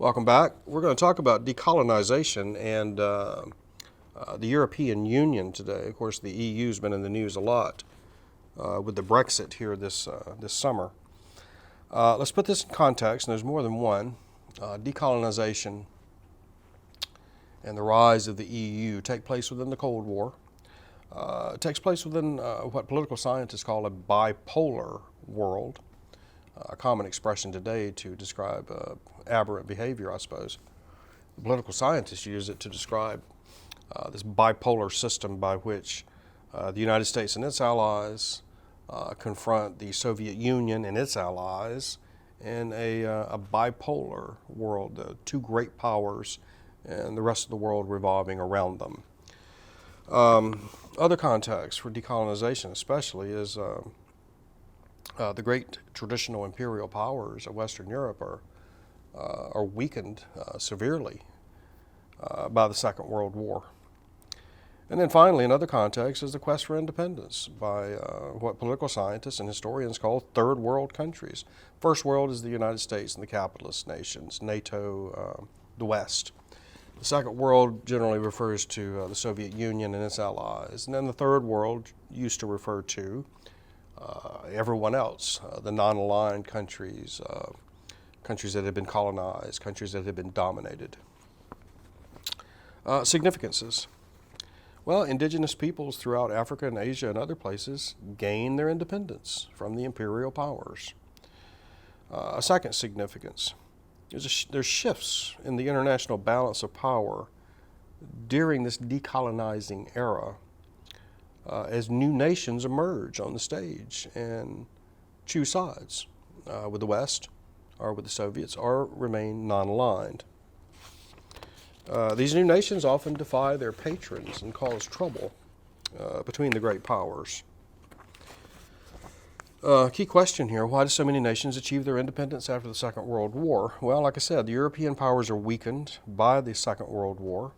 Welcome back. We're going to talk about decolonization and the European Union today. Of course, the EU's been in the news a lot with the Brexit here this summer. Let's put this in context, and there's more than one. Decolonization and the rise of the EU take place within the Cold War. It takes place within what political scientists call a bipolar world, a common expression today to describe aberrant behavior, I suppose. The political scientists use it to describe this bipolar system by which the United States and its allies confront the Soviet Union and its allies in a bipolar world, the two great powers and the rest of the world revolving around them. Other contexts for decolonization especially is the great traditional imperial powers of Western Europe are weakened severely by the Second World War. And then finally, another context is the quest for independence by what political scientists and historians call third world countries. First world is the United States and the capitalist nations, NATO, the West. The second world generally refers to the Soviet Union and its allies. And then the third world used to refer to everyone else, the non-aligned countries, countries that had been colonized, countries that had been dominated. Significances. Well, indigenous peoples throughout Africa and Asia and other places gained their independence from the imperial powers. A second significance. There's shifts in the international balance of power during this decolonizing era as new nations emerge on the stage and choose sides with the West or with the Soviets or remain non-aligned. These new nations often defy their patrons and cause trouble between the great powers. Key question here, why do so many nations achieve their independence after the Second World War? Well, like I said, the European powers are weakened by the Second World War.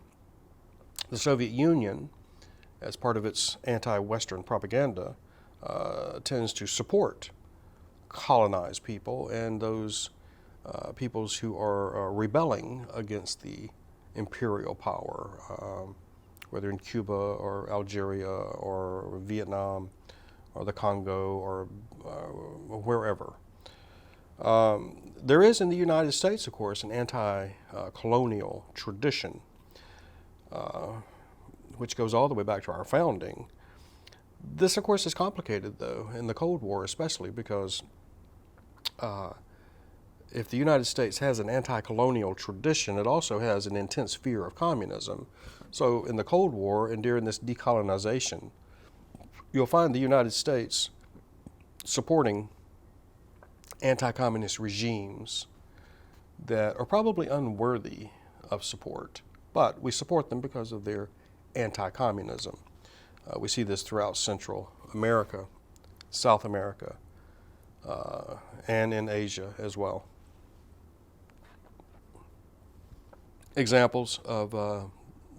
The Soviet Union, as part of its anti-Western propaganda, tends to support colonized people and those peoples who are rebelling against the imperial power, whether in Cuba or Algeria or Vietnam or the Congo or wherever. There is in the United States, of course, an anti-colonial tradition, which goes all the way back to our founding. This, of course, is complicated, though, in the Cold War especially, because if the United States has an anti-colonial tradition, it also has an intense fear of communism. So in the Cold War and during this decolonization, you'll find the United States supporting anti-communist regimes that are probably unworthy of support, but we support them because of their anti-communism. We see this throughout Central America, South America, and in Asia as well. Examples of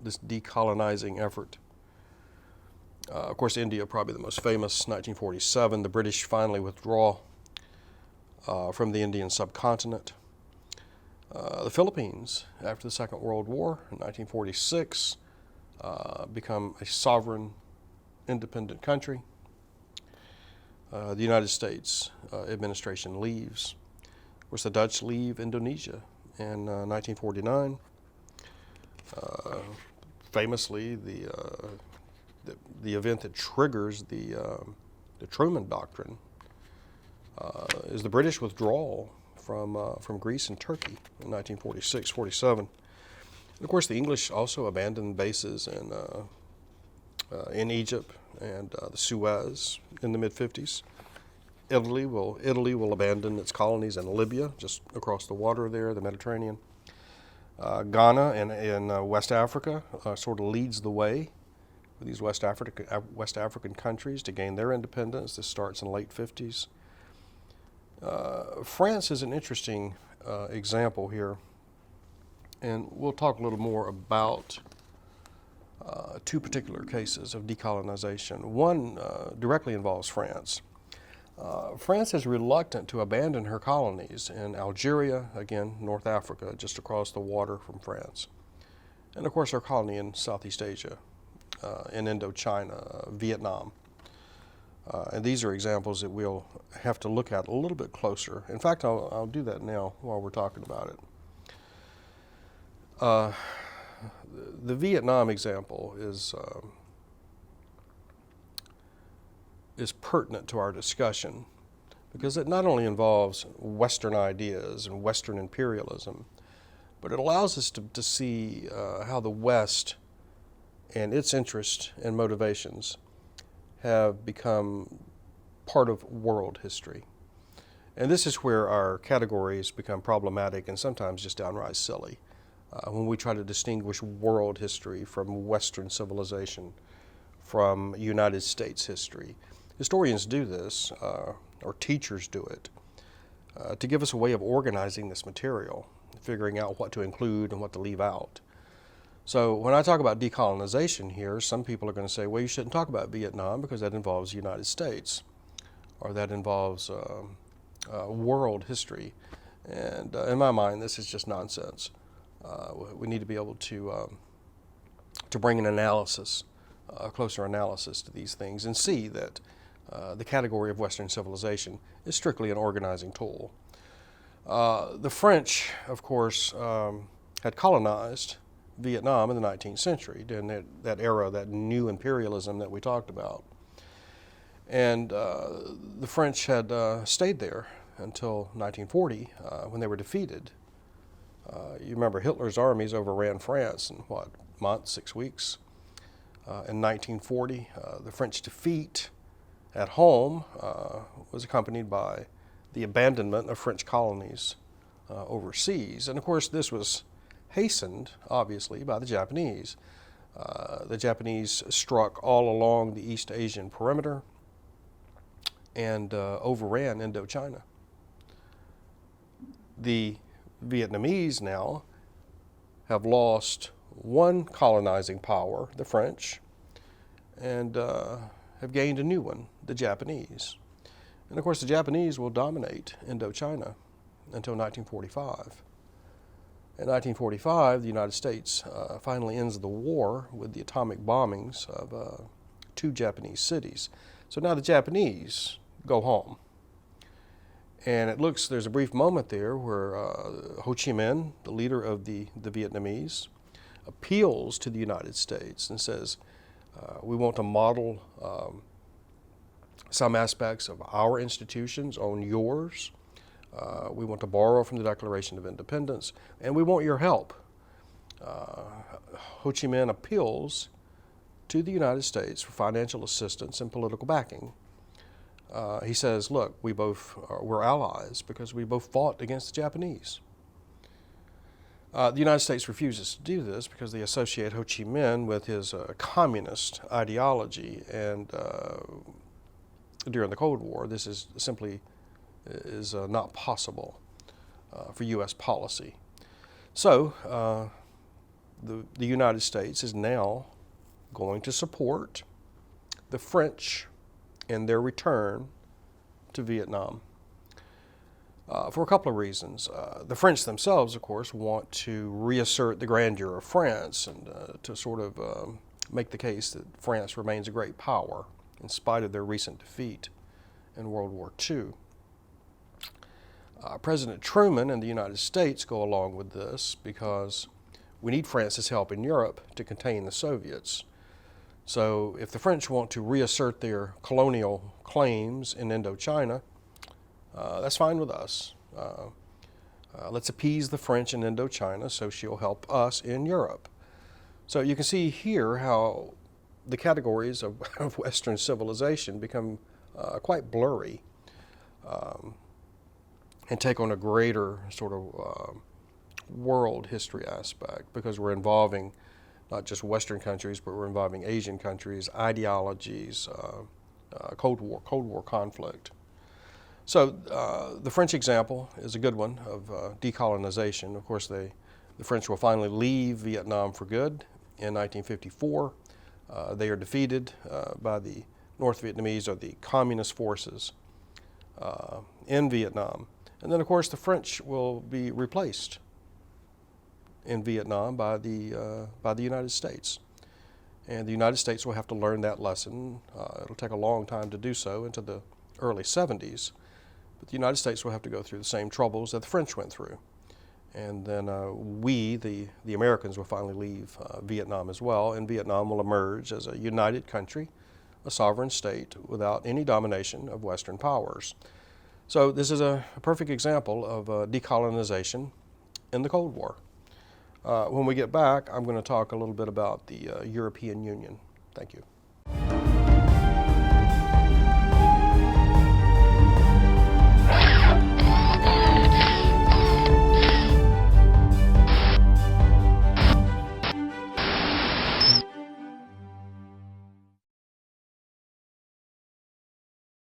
this decolonizing effort. Of course, India, probably the most famous, 1947, the British finally withdraw from the Indian subcontinent. The Philippines, after the Second World War, in 1946, become a sovereign, independent country. The United States administration leaves. Of course, the Dutch leave Indonesia in 1949. Famously, the event that triggers the Truman Doctrine is the British withdrawal from Greece and Turkey in 1946-47. And of course, the English also abandoned bases in Egypt and the Suez in the mid-50s. Italy will abandon its colonies in Libya, just across the water there, the Mediterranean. Ghana in West Africa sort of leads the way for these West African countries to gain their independence. This starts in the late 50s. France is an interesting example here, and we'll talk a little more about two particular cases of decolonization. One directly involves France. France is reluctant to abandon her colonies in Algeria, again, North Africa, just across the water from France. And of course, her colony in Southeast Asia, in Indochina, Vietnam. And these are examples that we'll have to look at a little bit closer. In fact, I'll do that now while we're talking about it. The Vietnam example is pertinent to our discussion because it not only involves Western ideas and Western imperialism, but it allows us to see how the West and its interests and motivations have become part of world history. And this is where our categories become problematic and sometimes just downright silly when we try to distinguish world history from Western civilization, from United States history. Historians do this, or teachers do it, to give us a way of organizing this material, figuring out what to include and what to leave out. So when I talk about decolonization here, some people are going to say, well, you shouldn't talk about Vietnam because that involves the United States, or that involves world history. And in my mind, this is just nonsense. We need to be able to bring an analysis, a closer analysis to these things and see that the category of Western civilization is strictly an organizing tool. The French, of course, had colonized Vietnam in the 19th century, during that era, that new imperialism that we talked about. And the French had stayed there until 1940 when they were defeated. You remember Hitler's armies overran France in what, month, 6 weeks? In 1940, the French defeat at home was accompanied by the abandonment of French colonies overseas. And of course, this was hastened, obviously, by the Japanese. The Japanese struck all along the East Asian perimeter and overran Indochina. The Vietnamese now have lost one colonizing power, the French, and have gained a new one, the Japanese. And of course, the Japanese will dominate Indochina until 1945. In 1945, the United States finally ends the war with the atomic bombings of 2 Japanese cities. So now the Japanese go home. And it looks, there's a brief moment there where Ho Chi Minh, the leader of the Vietnamese, appeals to the United States and says, we want to model some aspects of our institutions on yours. We want to borrow from the Declaration of Independence, and we want your help. Ho Chi Minh appeals to the United States for financial assistance and political backing. He says, look, we're allies because we both fought against the Japanese. The United States refuses to do this because they associate Ho Chi Minh with his communist ideology, and during the Cold War, this is simply not possible for U.S. policy. So the United States is now going to support the French in their return to Vietnam for a couple of reasons. The French themselves, of course, want to reassert the grandeur of France and to sort of make the case that France remains a great power in spite of their recent defeat in World War II. President Truman and the United States go along with this because we need France's help in Europe to contain the Soviets. So if the French want to reassert their colonial claims in Indochina, that's fine with us. Let's appease the French in Indochina so she'll help us in Europe. So you can see here how the categories of Western civilization become quite blurry and take on a greater sort of world history aspect because we're involving not just Western countries, but we're involving Asian countries, ideologies, Cold War conflict. So the French example is a good one of decolonization. Of course, the French will finally leave Vietnam for good in 1954. They are defeated by the North Vietnamese or the communist forces. in Vietnam. And then, of course, the French will be replaced in Vietnam by the United States. And the United States will have to learn that lesson. It'll take a long time to do so, into the early 70s. But the United States will have to go through the same troubles that the French went through. And then we, the Americans, will finally leave Vietnam as well, and Vietnam will emerge as a united country, a sovereign state without any domination of Western powers. So this is a perfect example of decolonization in the Cold War. When we get back, I'm going to talk a little bit about the European Union. Thank you.